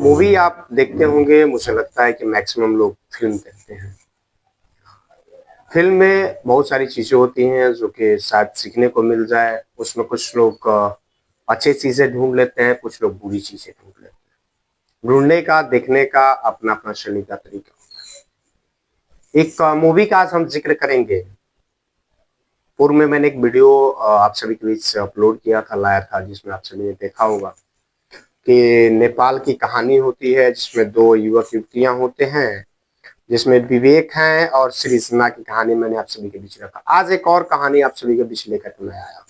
Movie आप देखते होंगे, मुझे लगता है कि मैक्सिमम लोग फ़िल्म देखते हैं। फ़िल्म में बहुत सारी चीज़ें होती हैं जो कि शायद सीखने को मिल जाए, उसमें कुछ लोग अच्छी चीज़ें ढूँढ लेते हैं, कुछ लोग बुरी चीज़ें ढूँढ लेते हैं। ढूँढने का, देखने का अपना-अपना शैली का तरीका होता है। एक मूवी का आज हम ज़िक्र करेंगे। पूर्व में मैंने एक वीडियो आप सभी के बीच अपलोड किया था, लाया था, जिसमें आप सभी ने देखा होगा कि नेपाल की कहानी होती है, जिसमें 2 युवक-युवतियाँ होते हैं, जिसमें विवेक हैं और सृजना की कहानी मैंने आप सभी के बीच रखा। आज एक और कहानी आप सभी के बीच लेकर के मैं आया हूँ।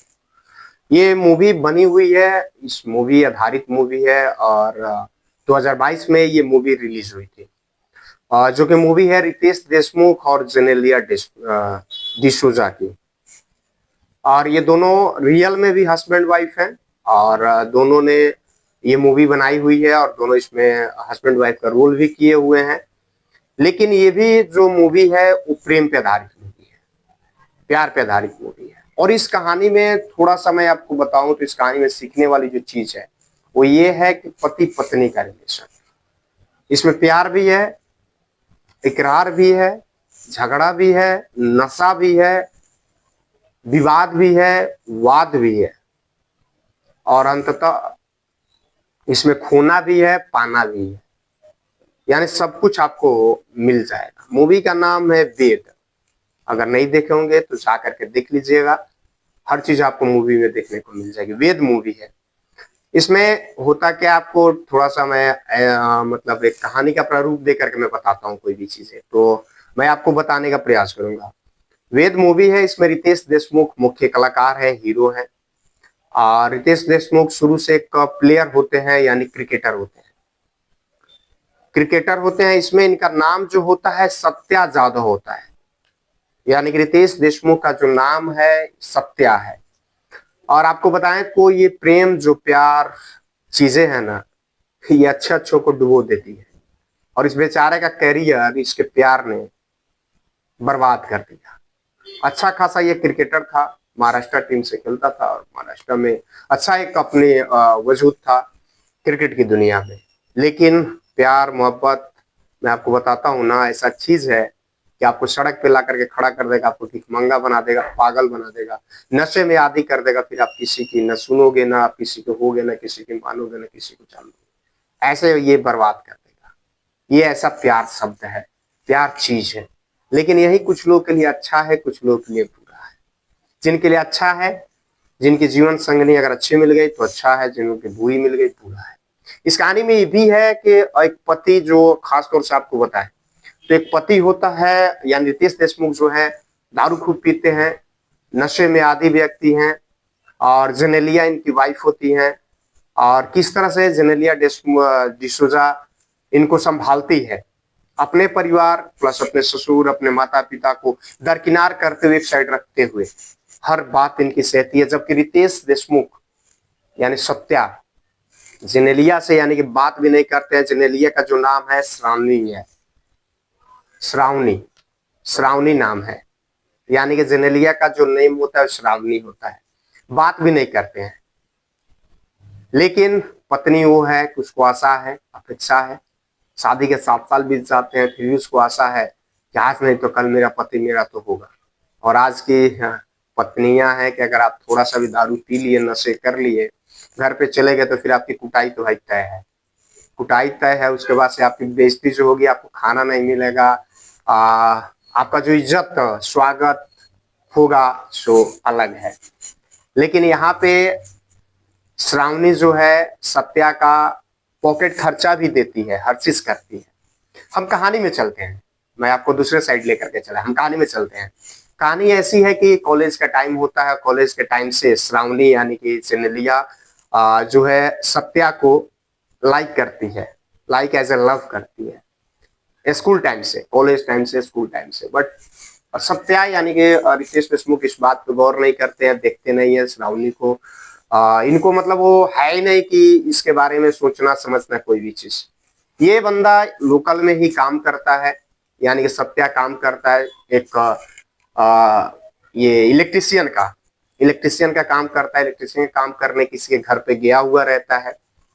ये मूवी बनी हुई है, इस मूवी आधारित मूवी है और 2022 में ये मूवी रिलीज़ हुई थी। जो कि मूवी है रितेश देशमुख और जेनेलिया डिसूजा की। और ये दोनों रियल में भी हस्बैंड वाइफ हैं और दोनों ने ये मूवी बनाई हुई है और दोनों इसमें हस्बैंड वाइफ का रोल भी किए हुए हैं। लेकिन ये भी जो मूवी है वो प्रेम पे आधारित मूवी है, प्यार पे आधारित मूवी है। और इस कहानी में थोड़ा-सा मैं आपको बताऊँ तो इस कहानी में सीखने वाली जो चीज़ है, वो ये है कि पति-पत्नी का रिलेशन। इसमें प्यार भी है, इकरार भी है, झगड़ा भी है, नशा भी है, विवाद भी है, वाद भी है और अंततः इसमें खोना भी है, पाना भी है। यानी सब कुछ आपको मिल जाएगा। मूवी का नाम है वेद। अगर नहीं देखे होंगे तो जा करके देख लीजिएगा। हर चीज़ आपको मूवी में देखने को मिल जाएगी। वेद मूवी है। इसमें होता क्या आपको थोड़ा-सा मैं मतलब एक कहानी का प्रारूप दे करके मैं बताता हूँ कोई भी चीज़ें, तो मैं आपको बताने का प्रयास करूँगा। वेद मूवी है, इसमें रितेश देशमुख मुख्य कलाकार है, हीरो है। रितेश देशमुख शुरू से एक प्लेयर होते हैं यानी क्रिकेटर होते हैं। क्रिकेटर होते हैं, इसमें इनका नाम जो होता है सत्या जादव होता है। यानी कि रितेश देशमुख का जो नाम है सत्या है। और आपको बताएं को ये प्रेम जो प्यार चीजें हैं ना, ये अच्छे-अच्छों को डुबो देती है और इस बेचारे का करियर इसके प्यार ने बर्बाद कर दिया। अच्छा खासा ये क्रिकेटर था, महाराष्ट्र टीम से खेलता था और महाराष्ट्र में अच्छा एक अपने वजूद था क्रिकेट की दुनिया में। लेकिन प्यार मोहब्बत मैं आपको बताता हूँ ना, ऐसा चीज है कि आपको सड़क पे ला करके खड़ा कर देगा, आपको भिखमंगा बना देगा, पागल बना देगा, नशे में आदी कर देगा। फिर आप किसी की न सुनोगे, ना आप किसी को होगे, ना किसी की मानोगे, ना किसी को जानोगे। ऐसे ये बर्बाद कर देगा। ये ऐसा प्यार शब्द है, प्यार चीज है। लेकिन यही कुछ लोगों के लिए अच्छा है, कुछ लोगों के लिए बुरा है। जिनके लिए अच्छा है, जिनकी जीवन संगनी अगर अच्छी मिल गई तो अच्छा है, जिनकी बुरी मिल गई बुरा है। इस कहानी में ये भी है कि एक पति जो खास तौर से आपको बताएं, तो एक पति होता है यानी रितेश देशमुख जो है दारू खूब पीते हैं, नशे में आदी व्यक्ति हैं और जेनेलिया इनकी वाइफ होती हैं और किस तरह से जेनेलिया डिसूजा इनको संभालती है। अपने परिवार प्लस अपने ससुर, अपने माता-पिता को दरकिनार करते हुए एक साइड रखते हुए हर बात इनकी सहती है। जबकि रितेश देशमुख यानी सत्या जेनेलिया से यानी कि बात भी नहीं करते हैं। जेनेलिया का जो नाम है श्रावणी है, श्रावणी, श्रावणी नाम है। यानी कि जेनेलिया का जो नेम होता है श्रावणी होता है। बात भी नहीं करते हैं। लेकिन पत्नी वो है, उसको आशा है, अपेक्षा है। शादी के 7 साल बीत जाते हैं, फिर भी उसको आशा है कि आज नहीं तो कल मेरा पति मेरा तो होगा। और आज की पत्नियां हैं कि अगर आप थोड़ा सा भी दारू पी लिए, नशे कर लिए, घर पे चले गए तो फिर आपकी कुटाई तो भाई तय है। कुटाई तय है, उसके बाद से आपकी बेइज्जती जो होगी, आपको खाना नहीं मिलेगा, आ, आपका जो इज्जत स्वागत होगा सो अलग है। लेकिन यहाँ पे श्रावणी जो है सत्या का पॉकेट खर्चा भी देती है, हर चीज करती है। हम कहानी में चलते हैं, मैं आपको दूसरे साइड लेकर के चला, हम कहानी में चलते हैं। कहानी ऐसी है कि कॉलेज का टाइम होता है, कॉलेज के टाइम से श्रावणी यानी कि जेनेलिया जो है सत्या को लाइक करती है, लाइक एज ए लव करती है स्कूल टाइम से, कॉलेज टाइम से, स्कूल टाइम से। बट सत्या यानी कि रितेश देशमुख इस बात पे गौर नहीं करते हैं, देखते नहीं है श्रावणी को। इनको मतलब वो है ही नहीं कि इसके बारे में सोचना समझना कोई भी चीज। ये बंदा लोकल में ही काम करता है, यानी कि सत्या काम करता है एक ये इलेक्ट्रिशियन का काम करता है। इलेक्ट्रिशियन का काम करने किसी के घर पे गया हुआ रहता है।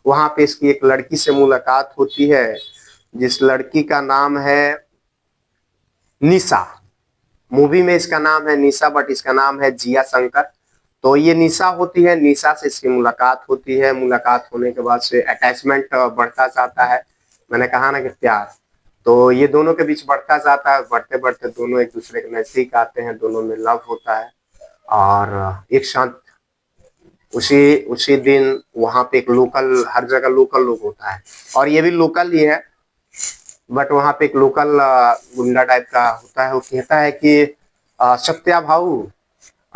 वहां पे इसकी एक लड़की से मुलाकात होती है, जिस लड़की का नाम है निशा। मूवी में इसका नाम है निशा, बट इसका नाम है जिया शंकर। तो ये निशा होती है, निशा से इसकी मुलाकात होती है। मुलाकात होने के बाद से अटैचमेंट बढ़ता जाता है। मैंने कहा ना कि प्यार, तो ये दोनों के बीच बढ़ता जाता है। बढ़ते बढ़ते दोनों एक दूसरे के नजदीक आते हैं, दोनों में लव होता है। और एक साथ उसी उसी दिन वहां पे एक लोकल, हर जगह लोकल लोग होता है, और ये भी लोकल ही है, बट वहां पे एक लोकल गुंडा टाइप का होता है। वो कहता है कि सत्या भाऊ,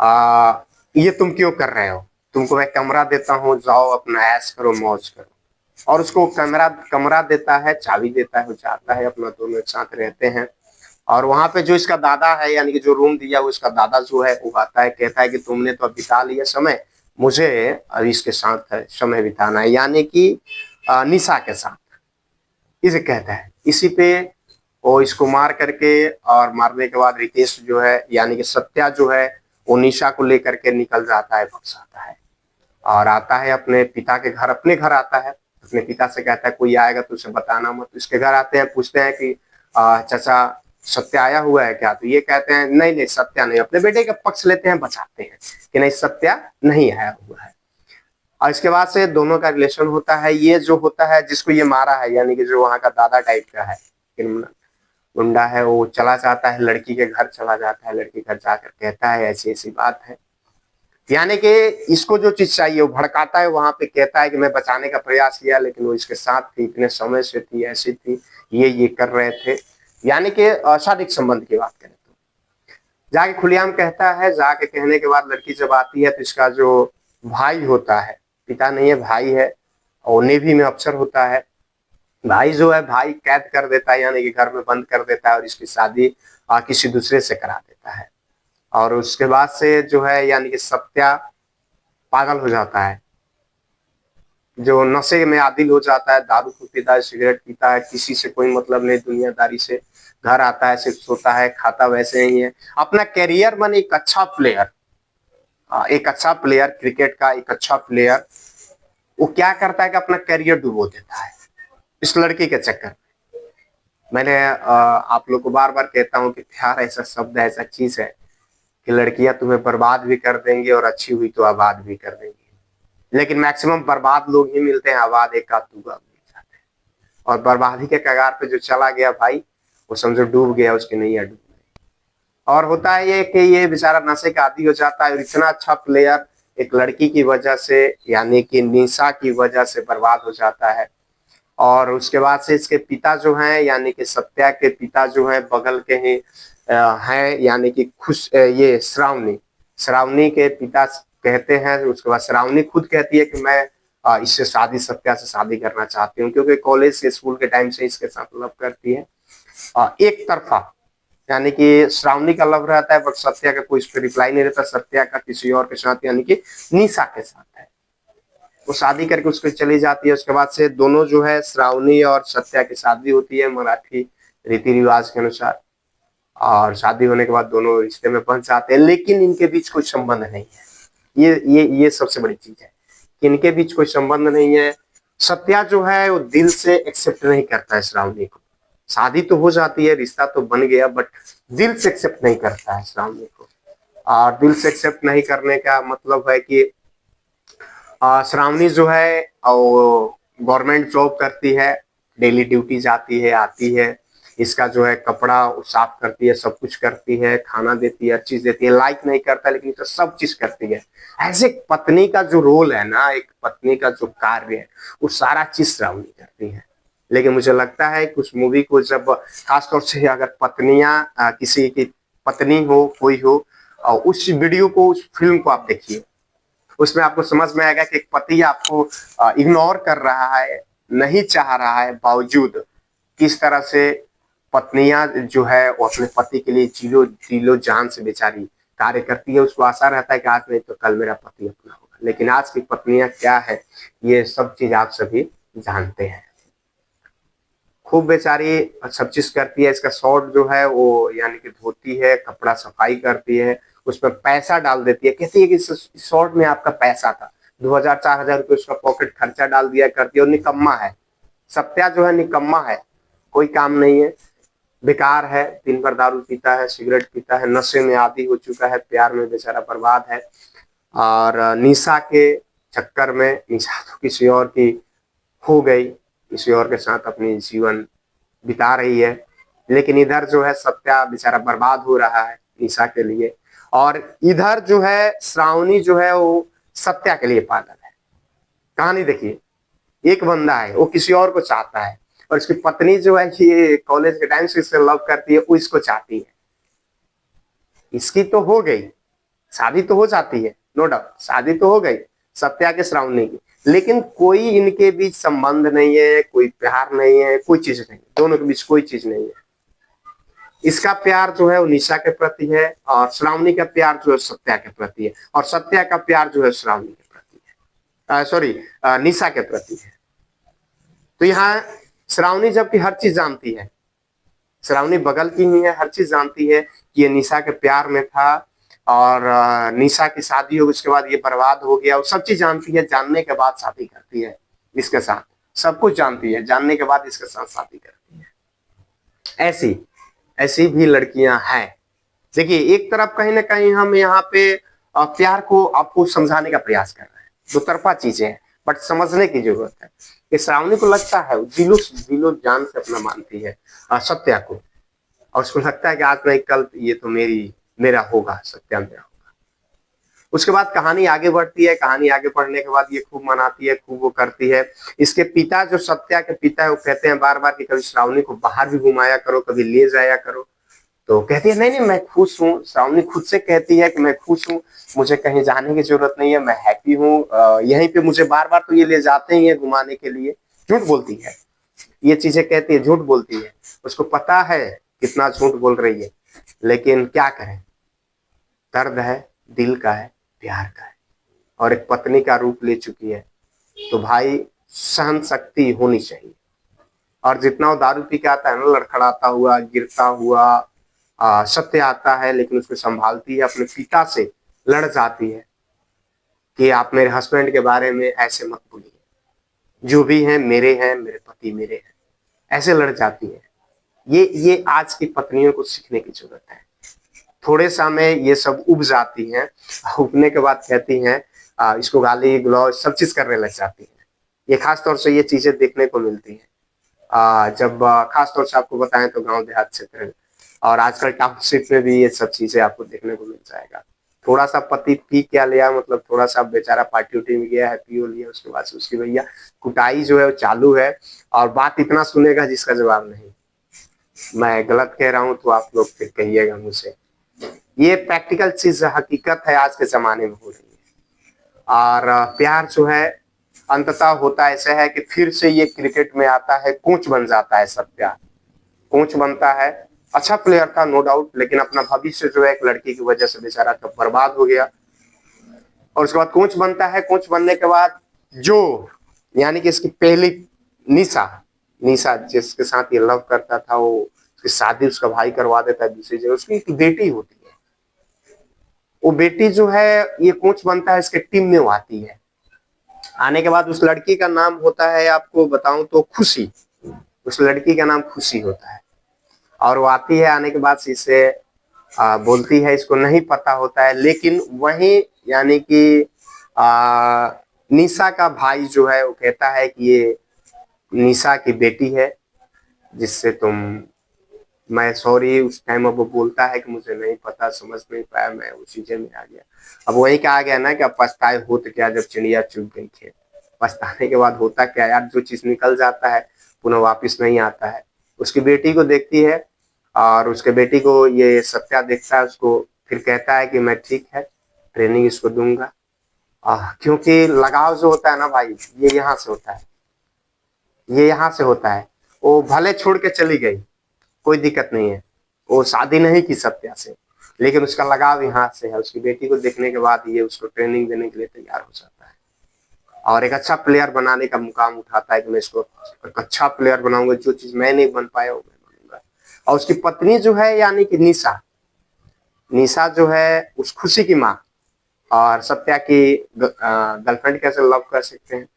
आ, ये तुम क्यों कर रहे हो, तुमको मैं कमरा देता हूँ, जाओ अपना ऐश करो, मौज करो। और उसको कमरा कमरा देता है, चाबी देता है, वो जाता है, अपना दोनों एक साथ रहते हैं। और वहां पे जो इसका दादा है, यानी कि जो रूम दिया वो इसका दादा जो है, वो आता है, कहता है कि तुमने तो अब बिता लिया समय, मुझे अब इसके साथ समय बिताना है, यानी कि निशा के साथ, इसे कहता है। इसी पे वो इसको मार करके, और मारने के बाद रितेश जो है, यानी कि सत्या जो है, वो निशा को लेकर के निकल जाता है, भग जाता है, और आता है अपने पिता के घर, अपने घर आता है। अपने पिता से कहता है कोई आएगा तो उसे बताना मत। इसके घर आते हैं, पूछते हैं कि चाचा सत्या आया हुआ है क्या? तो ये कहते हैं नहीं नहीं सत्या नहीं। अपने बेटे का पक्ष लेते हैं, बचाते हैं कि नहीं सत्या नहीं आया हुआ है। और इसके बाद से दोनों का रिलेशन होता है। ये जो होता है, जिसको ये मारा है, यानी कि जो वहाँ का दादा टाइप का है, गुंडा है, वो चला जाता है, लड़की के घर चला जाता है। लड़की घर जाकर कहता है ऐसी ऐसी बात है, यानी कि इसको जो चीज चाहिए वो भड़काता है। वहां पे कहता है कि मैं बचाने का प्रयास किया, लेकिन वो इसके साथ थी, इतने समय से थी, ऐसी थी, ये कर रहे थे, यानी कि अशारीरिक संबंध की बात करें तो। जाके खुलेआम कहता है। जाके कहने के बाद लड़की जब आती है, तो इसका जो भाई होता है, पिता नहीं है भाई है, और नेवी में अफसर होता है, भाई जो है, भाई कैद कर देता है, यानी कि घर में बंद कर देता है, और इसकी शादी किसी दूसरे से करा देता है। और उसके बाद से जो है, यानी कि सत्या पागल हो जाता है, जो नशे में आदिल हो जाता है, दारू पीता है, सिगरेट पीता है, किसी से कोई मतलब नहीं दुनियादारी से। घर आता है, सिर्फ सोता है, खाता वैसे ही है। अपना कैरियर बने एक अच्छा प्लेयर, एक अच्छा प्लेयर क्रिकेट का, एक अच्छा प्लेयर, वो क्या करता है कि अपना करियर डुबो देता है इस लड़की के चक्कर में। मैंने आप लोग को बार बार कहता हूँ कि प्यार ऐसा शब्द है, ऐसा चीज है कि लड़कियां तुम्हें बर्बाद भी कर देंगी, और अच्छी हुई तो आबाद भी कर देंगी। लेकिन मैक्सिमम बर्बाद लोग ही मिलते हैं, आबाद एक आध दूगा मिल जाते हैं। और बर्बादी के कगार पे जो चला गया भाई, वो समझो डूब गया, उसकी नैया डूब गई। और होता है ये कि ये बेचारा नशे का आदी हो जाता है, और इतना अच्छा प्लेयर एक लड़की की वजह से, यानी कि निशा की वजह से बर्बाद हो जाता है। और उसके बाद से इसके पिता जो हैं, यानी कि सत्या के पिता जो हैं, बगल के ही हैं, यानी कि ये श्रावणी, श्रावणी के पिता कहते हैं। उसके बाद श्रावणी खुद कहती है कि मैं इससे शादी, सत्या से शादी करना चाहती हूँ, क्योंकि कॉलेज से, स्कूल के टाइम से इसके साथ लव करती है, एक तरफा, यानी कि श्रावणी का लव रहता है, बट सत्या का कोई इस पर रिप्लाई नहीं रहता। सत्या का किसी और के साथ, यानी कि निशा के साथ है। वो शादी करके उसको चली जाती है। उसके बाद से दोनों जो है, श्रावणी और सत्या की शादी होती है मराठी रीति रिवाज के अनुसार। और शादी होने के बाद दोनों रिश्ते में बंध जाते हैं, लेकिन इनके बीच कोई संबंध नहीं है। ये सबसे बड़ी चीज है कि इनके बीच कोई संबंध नहीं है। सत्या जो है, वो दिल से एक्सेप्ट नहीं करता है श्रावणी को। शादी तो हो जाती है, रिश्ता तो बन गया, बट दिल से एक्सेप्ट नहीं करता है श्रावणी को। और दिल से एक्सेप्ट नहीं करने का मतलब है कि श्रावणी जो है वो गवर्नमेंट जॉब करती है, डेली ड्यूटी जाती है, आती है, इसका जो है कपड़ा साफ करती है, सब कुछ करती है, खाना देती है, हर चीज देती है। लाइक नहीं करता, लेकिन तो सब चीज करती है। ऐसे एक पत्नी का जो रोल है ना, एक पत्नी का जो कार्य है, वो सारा चीज श्रावणी करती है। लेकिन मुझे लगता है कि उस मूवी को जब, खासतौर से अगर पत्नियां, किसी की पत्नी हो, कोई हो, और उस वीडियो को, उस फिल्म को आप देखिए, उसमें आपको समझ में आएगा कि एक पति आपको इग्नोर कर रहा है, नहीं चाह रहा है, बावजूद किस तरह से पत्नियां जो है, वो अपने पति के लिए दिलो जान से बेचारी कार्य करती है। उसको आशा रहता है कि आज नहीं तो कल मेरा पति अपना होगा। लेकिन आज की पत्नियां क्या है, ये सब चीज आप सभी जानते हैं। खूब बेचारी सब चीज करती है। इसका शॉर्ट जो है वो, यानी कि धोती है, कपड़ा सफाई करती है, उसमें पैसा डाल देती है, कहती है कि इस शॉर्ट में आपका पैसा था, 2000-4000 रुपये उसका पॉकेट खर्चा डाल दिया करती है और निकम्मा है। सत्या जो है निकम्मा है, कोई काम नहीं है, बेकार है, दिन भर दारू पीता है, सिगरेट पीता है, नशे में आदी हो चुका है, प्यार में बेचारा बर्बाद है और निशा के चक्कर में निशा तो किसी और की हो गई, किसी और के साथ अपनी जीवन बिता रही है, लेकिन इधर जो है सत्या बेचारा बर्बाद हो रहा है निशा के लिए, और इधर जो है श्रावणी जो है वो सत्या के लिए पागल है। कहानी देखिए, एक बंदा है वो किसी और को चाहता है और उसकी पत्नी जो है कि कॉलेज के टाइम से इससे लव करती है, वो इसको चाहती है। इसकी तो हो गई शादी, तो हो जाती है नो डाउट, शादी तो हो गई सत्या के श्रावणी की, लेकिन कोई इनके बीच संबंध नहीं है, कोई प्यार नहीं है, कोई चीज नहीं, दोनों के बीच कोई चीज नहीं है। इसका प्यार जो है वो निशा के प्रति है और श्रावणी का प्यार जो है सत्या के प्रति है, और सत्या का प्यार जो है श्रावणी के प्रति है, सॉरी निशा के प्रति है। तो यहाँ श्रावणी जबकि हर चीज जानती है, श्रावणी बगल की ही है, हर चीज जानती है कि ये निशा के प्यार में था और निशा की शादी हो, उसके बाद ये बर्बाद हो गया, वो सब चीज जानती है, जानने के बाद शादी करती है इसके साथ, सब कुछ जानती है, जानने के बाद इसके साथ शादी करती है। ऐसी ऐसी भी लड़कियां हैं। देखिए, एक तरफ कहीं ना कहीं हम यहाँ पे प्यार को आपको समझाने का प्रयास कर रहे हैं, दो तरफा चीजें हैं, बट समझने की जरूरत है कि श्रावणी को लगता है, दिलो जान से अपना मानती है सत्या को, और उसको लगता है कि आज नहीं कल ये तो मेरा होगा, सत्या मेरा होगा। उसके बाद कहानी आगे बढ़ती है, कहानी आगे बढ़ने के बाद ये खूब मनाती है, खूब वो करती है। इसके पिता जो सत्या के पिता है वो कहते हैं बार बार कि कभी श्रावणी को बाहर भी घुमाया करो, कभी ले जाया करो, तो कहती है नहीं नहीं मैं खुश हूँ। श्रावणी खुद से कहती है कि मैं खुश हूँ, मुझे कहीं जाने की जरूरत नहीं है, मैं हैप्पी हूँ, यहीं पे मुझे बार बार तो ये ले जाते ही है घुमाने के लिए। झूठ बोलती है, ये चीजें कहती है, झूठ बोलती है, उसको पता है कितना झूठ बोल रही है, लेकिन क्या करें, दर्द है, दिल का है, प्यार का है, और एक पत्नी का रूप ले चुकी है, तो भाई सहन शक्ति होनी चाहिए। और जितना वो दारू पी के आता है ना, लड़खड़ाता हुआ, गिरता हुआ, सत्य आता है, लेकिन उसको संभालती है, अपने पिता से लड़ जाती है कि आप मेरे हस्बैंड के बारे में ऐसे मत बोलिए, जो भी हैं मेरे पति मेरे हैं, ऐसे लड़ जाती है। ये आज की पत्नियों को सीखने की जरूरत है। थोड़े समय ये सब उब जाती हैं, उबने के बाद कहती हैं इसको गाली गलौज सब चीज करने लग जाती हैं। ये खास तौर से ये चीजें देखने को मिलती हैं जब खास तौर से आपको बताएं तो गांव देहात क्षेत्र और आजकल टाउनशिप में भी ये सब चीजें आपको देखने को मिल जाएगा। थोड़ा सा पति पी क्या लिया, मतलब थोड़ा सा बेचारा पार्टी उटी में गया है, पी लिया, उसके बाद से उसकी भैया कुटाई जो है वो चालू है, और बात इतना सुनेगा जिसका जवाब नहीं। मैं गलत कह रहा हूं तो आप लोग फिर कहिएगा मुझे। ये प्रैक्टिकल चीज हकीकत है, आज के जमाने में हो रही है। और प्यार जो है अंततः होता ऐसा है कि फिर से ये क्रिकेट में आता है, कोच बन जाता है सत्या, कोच बनता है। अच्छा प्लेयर था नो डाउट, लेकिन अपना भविष्य जो है एक लड़की की वजह से बेचारा तब बर्बाद हो गया, और उसके बाद कोच बनता है। कोच बनने के बाद जो यानी कि इसकी पहली निशा जिसके साथ ये लव करता था, वो उसकी शादी उसका भाई करवा देता है दूसरी जगह। उसकी एक बेटी होती है, वो बेटी जो है ये कोच बनता है, इसके टीम में वो आती है। आने के बाद उस लड़की का नाम होता है, आपको बताऊं तो खुशी, उस लड़की का नाम खुशी होता है। और वो आती है, आने के बाद इसे बोलती है, इसको नहीं पता होता है, लेकिन वही यानी कि निशा का भाई जो है वो कहता है कि ये निशा की बेटी है, जिससे मैं सॉरी उस टाइम अब वो बोलता है कि मुझे नहीं पता, समझ नहीं पाया, मैं उस चीजें में आ गया। अब वही कहा गया ना कि अब पछताए हो तो क्या, जब चिड़िया चुग गई खेत। पछताने के बाद होता क्या यार, जो चीज निकल जाता है पुनः वापिस नहीं आता है। उसकी बेटी को देखती है और उसके बेटी को ये सत्या देखता है, उसको फिर कहता है कि मैं ठीक है, ट्रेनिंग इसको दूंगा। क्योंकि लगाव जो होता है ना भाई, ये यहाँ से होता है, ये यहाँ से होता है। वो भले छोड़ के चली गई, कोई दिक्कत नहीं है, वो शादी नहीं की सत्या से, लेकिन उसका लगाव यहाँ से है। उसकी बेटी को देखने के बाद ये उसको ट्रेनिंग देने के लिए तैयार हो जाता है और एक अच्छा प्लेयर बनाने का मुकाम उठाता है कि मैं इसको एक अच्छा प्लेयर बनाऊंगा, जो चीज मैं नहीं बन पाया वो मैं बनूंगा। और उसकी पत्नी जो है यानी कि निशा जो है उस खुशी की माँ, और सत्या की गर्लफ्रेंड कैसे लव कर सकते हैं।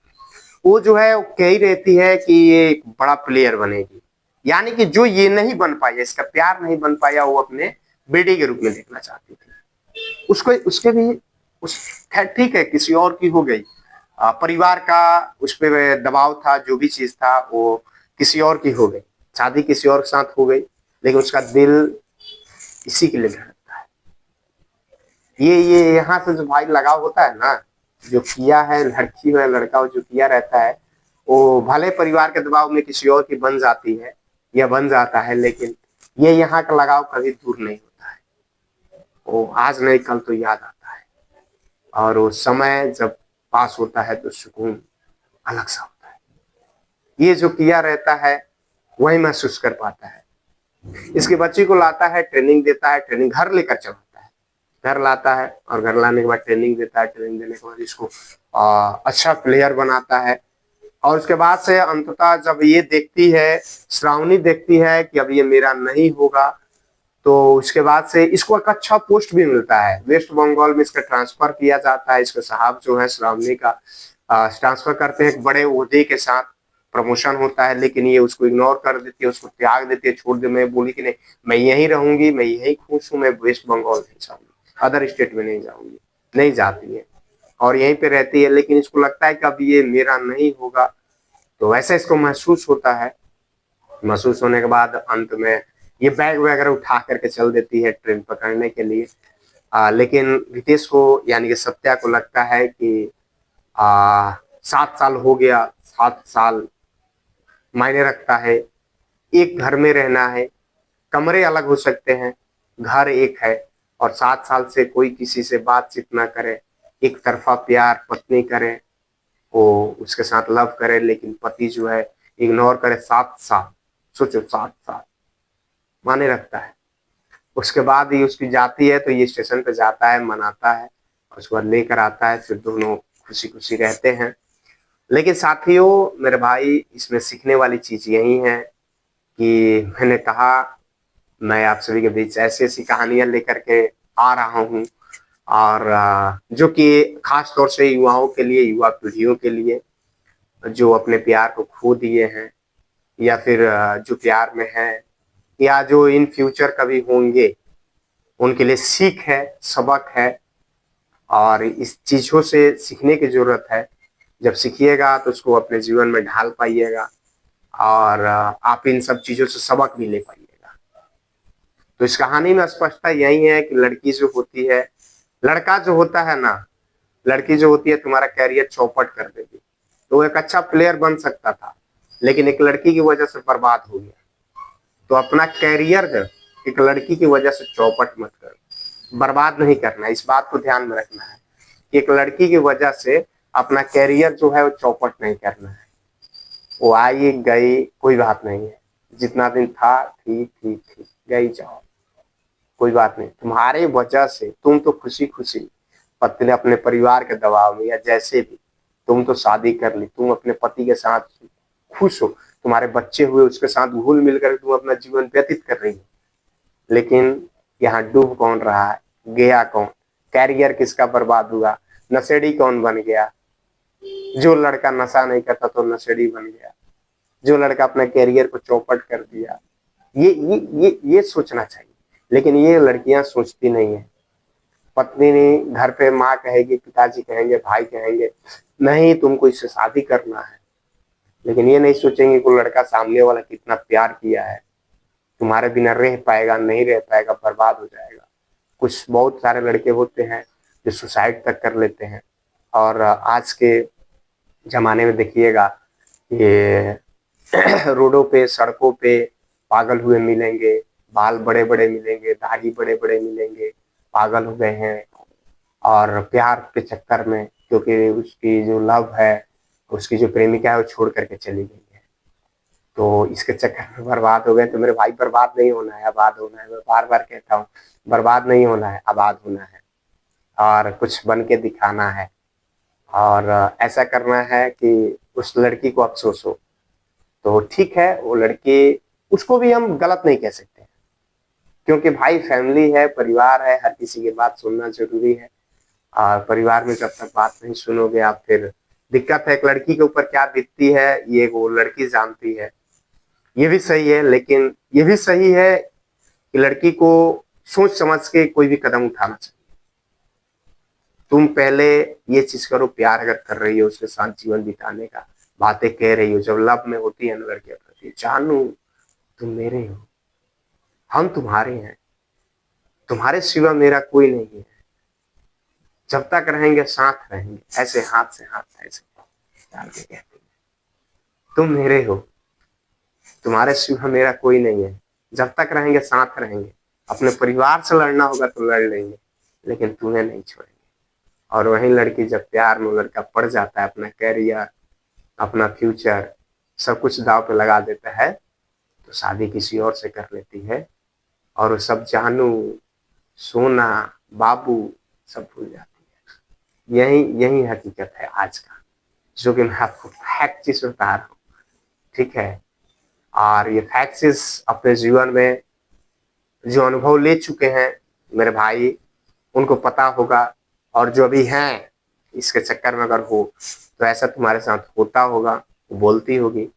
वो जो है वो कह ही रहती है कि ये एक बड़ा प्लेयर बनेगी, यानी कि जो ये नहीं बन पाया, इसका प्यार नहीं बन पाया, वो अपने बेटे के रूप में देखना चाहती थी। उसको उसके भी उस खैर ठीक है, किसी और की हो गई, परिवार का उस पर दबाव था, जो भी चीज था वो किसी और की हो गई, शादी किसी और के साथ हो गई, लेकिन उसका दिल इसी के लिए धड़कता है। ये यहाँ से जो भाई लगाव होता है ना, जो किया है लड़की है लड़का, जो किया रहता है वो भले परिवार के दबाव में किसी और की बन जाती है या बन जाता है, लेकिन ये यहाँ का लगाव कभी दूर नहीं होता है। वो आज नहीं कल तो याद आता है, और वो समय जब पास होता है तो सुकून अलग सा होता है। ये जो किया रहता है वही महसूस कर पाता है। इसके बच्ची को लाता है, ट्रेनिंग देता है, ट्रेनिंग घर लेकर चलाता है, घर लाता है और घर लाने के बाद ट्रेनिंग देता है, ट्रेनिंग देने के बाद इसको अच्छा प्लेयर बनाता है। और उसके बाद से अंततः जब ये देखती है, श्रावणी देखती है कि अब ये मेरा नहीं होगा, तो उसके बाद से इसको एक अच्छा पोस्ट भी मिलता है, वेस्ट बंगाल में इसका ट्रांसफर किया जाता है। इसके साहब जो है श्रावणी का ट्रांसफर करते हैं एक बड़े ओहदे के साथ, प्रमोशन होता है, लेकिन ये उसको इग्नोर कर देती है, उसको त्याग देती है, छोड़ दे। मैं बोली कि नहीं, मैं यहीं रहूंगी, मैं यहीं खुश हूँ, मैं वेस्ट बंगाल नहीं जाऊंगी, अदर स्टेट में नहीं जाऊंगी, नहीं जाती है और यहीं पे रहती है। लेकिन इसको लगता है कि अब ये मेरा नहीं होगा, तो ऐसा इसको महसूस होता है। महसूस होने के बाद अंत में ये बैग वगैरह उठा करके चल देती है ट्रेन पकड़ने के लिए। लेकिन रितेश को यानी कि सत्या को लगता है कि 7 साल हो गया, 7 साल मायने रखता है, एक घर में रहना है, कमरे अलग हो सकते हैं, घर एक है, और 7 साल से कोई किसी से बातचीत ना करे, एक तरफा प्यार पत्नी करे, वो उसके साथ लव करे, लेकिन पति जो है इग्नोर करे। 7 साल, सोचो 7 साल माने रखता है। उसके बाद ही उसकी जाती है तो ये स्टेशन पे जाता है, मनाता है और उसके बाद लेकर आता है, फिर दोनों खुशी खुशी रहते हैं। लेकिन साथियों मेरे भाई, इसमें सीखने वाली चीज यही है कि मैंने कहा मैं आप सभी के बीच ऐसी ऐसी कहानियां लेकर के आ रहा हूँ, और जो कि खास तौर से युवाओं के लिए, युवा पीढ़ियों के लिए जो अपने प्यार को खो दिए हैं, या फिर जो प्यार में है, या जो इन फ्यूचर कभी होंगे, उनके लिए सीख है, सबक है, और इस चीजों से सीखने की जरूरत है। जब सीखिएगा तो उसको अपने जीवन में ढाल पाइएगा, और आप इन सब चीजों से सबक भी ले पाइएगा। तो इस कहानी में स्पष्टता यही है कि लड़की जो होती है, लड़का जो होता है ना, लड़की जो होती है तुम्हारा कैरियर चौपट कर देगी। तो एक अच्छा प्लेयर बन सकता था, लेकिन एक लड़की की वजह से बर्बाद हो गया। तो अपना कैरियर जो एक लड़की की वजह से चौपट मत कर, बर्बाद नहीं करना। इस बात को ध्यान में रखना है कि एक लड़की की वजह से अपना कैरियर जो है वो चौपट नहीं करना है। वो आई गई कोई बात नहीं है, जितना दिन था ठीक ठीक ठीक, गई जाओ, कोई बात नहीं। तुम्हारे वजह से तुम तो खुशी खुशी पत्नी अपने परिवार के दबाव में या जैसे भी तुम तो शादी कर ली, तुम अपने पति के साथ खुश हो, तुम्हारे बच्चे हुए, उसके साथ घुल मिलकर तुम अपना जीवन व्यतीत कर रही हो। लेकिन यहाँ डूब कौन रहा है, गया कौन, कैरियर किसका बर्बाद हुआ, नशेड़ी कौन बन गया। जो लड़का नशा नहीं करता तो नशेड़ी बन गया, जो लड़का अपने कैरियर को चौपट कर दिया। ये सोचना चाहिए, लेकिन ये लड़कियां सोचती नहीं है। पत्नी ने घर पे माँ कहेगी, पिताजी कहेंगे, भाई कहेंगे नहीं तुमको इससे शादी करना है, लेकिन ये नहीं सोचेंगे कि लड़का सामने वाला कितना प्यार किया है, तुम्हारे बिना रह पाएगा नहीं रह पाएगा, बर्बाद हो जाएगा। कुछ बहुत सारे लड़के होते हैं जो सुसाइड तक कर लेते हैं। और आज के जमाने में देखिएगा ये रोडों पे, सड़कों पे पागल हुए मिलेंगे, बाल बड़े बड़े मिलेंगे, दाढ़ी बड़े बड़े मिलेंगे, पागल हो गए हैं। और प्यार के चक्कर में, क्योंकि उसकी जो लव है, उसकी जो प्रेमिका है वो छोड़ करके चली गई है, तो इसके चक्कर में बर्बाद हो गए। तो मेरे भाई बर्बाद नहीं होना है, आबाद होना है। मैं बार बार कहता हूँ, बर्बाद नहीं होना है, आबाद होना है, और कुछ बन के दिखाना है। और ऐसा करना है कि उस लड़की को अफसोस हो। तो ठीक है, वो लड़की, उसको भी हम गलत नहीं कह सकते, क्योंकि भाई फैमिली है, परिवार है, हर किसी की बात सुनना जरूरी है। और परिवार में जब तक बात नहीं सुनोगे आप, फिर दिक्कत है। एक लड़की के ऊपर क्या बीतती है ये वो लड़की जानती है। ये भी सही है, लेकिन ये भी सही है कि लड़की को सोच समझ के कोई भी कदम उठाना चाहिए। तुम पहले ये चीज करो, प्यार अगर कर रही हो उसके साथ जीवन बिताने का, बातें कह रही हो, जब लव में होती है ना लड़कियां प्रति, जानू तुम मेरे हो, हम तुम्हारे हैं, तुम्हारे सिवा मेरा कोई नहीं है, जब तक रहेंगे साथ रहेंगे, ऐसे हाथ से हाथ ऐसे डाल के कहती है तुम मेरे हो, तुम्हारे सिवा मेरा कोई नहीं है, जब तक रहेंगे साथ रहेंगे, अपने परिवार से लड़ना होगा तो लड़ लेंगे, लेकिन तुम्हें नहीं छोड़ेंगे। और वही लड़की जब प्यार में लड़का पड़ जाता है, अपना कैरियर, अपना फ्यूचर सब कुछ दाव पे लगा देता है, तो शादी किसी और से कर लेती है, और वो सब जानू सोना बाबू सब भूल जाती है। यही यही हकीकत है आज का, जो कि मैं आपको फैक्ट चीज बता रहा हूँ, ठीक है। और ये फैक्ट चीज अपने जीवन में जो अनुभव ले चुके हैं मेरे भाई, उनको पता होगा। और जो अभी हैं इसके चक्कर में अगर हो, तो ऐसा तुम्हारे साथ होता होगा, वो बोलती होगी,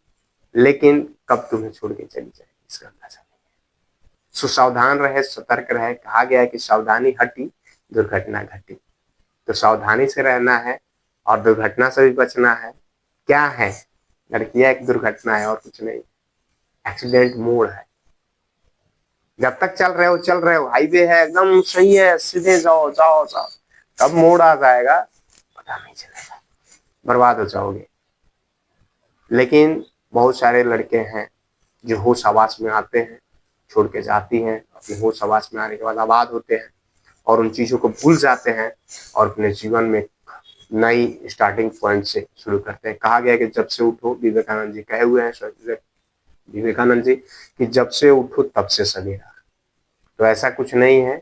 लेकिन कब तुम्हें छोड़ के चली जाएगी इसका अंदाजा नहीं है। सो सावधान रहे, सतर्क रहे। कहा गया है कि सावधानी हटी दुर्घटना घटी। तो सावधानी से रहना है और दुर्घटना से भी बचना है। क्या है, लड़कियां एक दुर्घटना है और कुछ नहीं, एक्सीडेंट मोड है। जब तक चल रहे हो, हाईवे है एकदम सही है, सीधे जाओ जाओ जाओ, कब मोड़ आ जाएगा पता नहीं चलेगा, बर्बाद हो जाओगे। लेकिन बहुत सारे लड़के हैं जो होश आवास में आते हैं, छोड़ के जाती हैं, अपने होश आवास में आने के बाद आबाद होते हैं और उन चीजों को भूल जाते हैं और अपने जीवन में नई स्टार्टिंग पॉइंट से शुरू करते हैं। कहा गया है कि जब से उठो, विवेकानंद जी कहे हुए हैं, विवेकानंद जी, कि जब से उठो तब से सवेरा। तो ऐसा कुछ नहीं है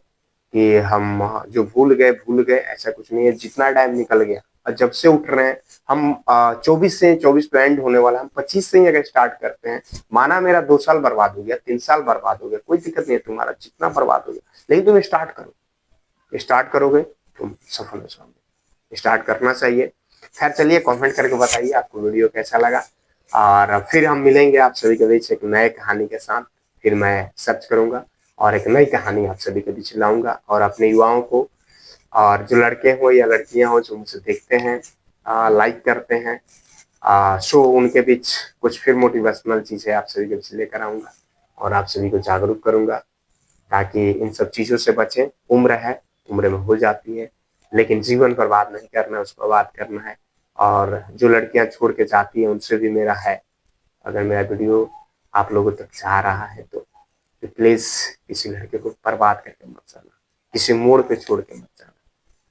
कि हम जो भूल गए, ऐसा कुछ नहीं है। जितना टाइम निकल गया और जब से उठ रहे हैं हम, 24 तो एंड होने वाला, हम 25 से ही अगर स्टार्ट करते हैं, माना मेरा 2 साल बर्बाद हो गया, 3 साल बर्बाद हो गया, कोई दिक्कत नहीं है, तुम्हारा जितना बर्बाद हो गया, लेकिन तुम स्टार्ट करो, स्टार्ट करोगे तुम सफल हो जाओगे। स्टार्ट करना चाहिए। खैर चलिए, कमेंट करके बताइए आपको वीडियो कैसा लगा, और फिर हम मिलेंगे आप सभी के बीच एक नए कहानी के साथ। फिर मैं सर्च करूंगा और एक नई कहानी आप सभी के बीच लाऊंगा। और अपने युवाओं को, और जो लड़के हो या लड़कियां हो जो मुझे देखते हैं, लाइक करते हैं, सो उनके बीच कुछ फिर मोटिवेशनल चीजें आप सभी के बीच लेकर आऊंगा और आप सभी को जागरूक करूंगा, ताकि इन सब चीजों से बचें। उम्र है, उम्र में हो जाती है, लेकिन जीवन बर्बाद नहीं करना है, उसको बर्बाद करना है। और जो लड़कियां छोड़ के जाती हैं उनसे भी मेरा है, अगर मेरा वीडियो आप लोगों तक जा रहा है तो प्लीज किसी लड़के को बर्बाद करके मत जाना, किसी मोड़ पे छोड़ के मत जाना,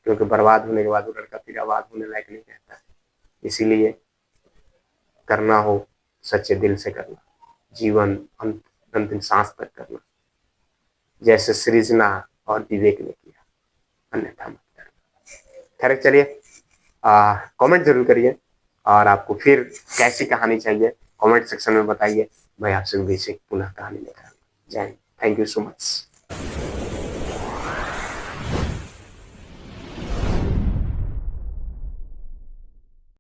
क्योंकि बर्बाद होने के बाद वो लड़का फिर आबाद होने लायक नहीं रहता है। इसीलिए करना हो सच्चे दिल से करना, जीवन अंतिम सांस तक करना, जैसे सृजना और विवेक ने किया, अन्यथा मत करना। खैर चलिए, कमेंट जरूर करिए, और आपको फिर कैसी कहानी चाहिए कमेंट सेक्शन में बताइए। मैं आपसे बेसिक पुनः कहानी लेकर, जय Hind, thank you so much.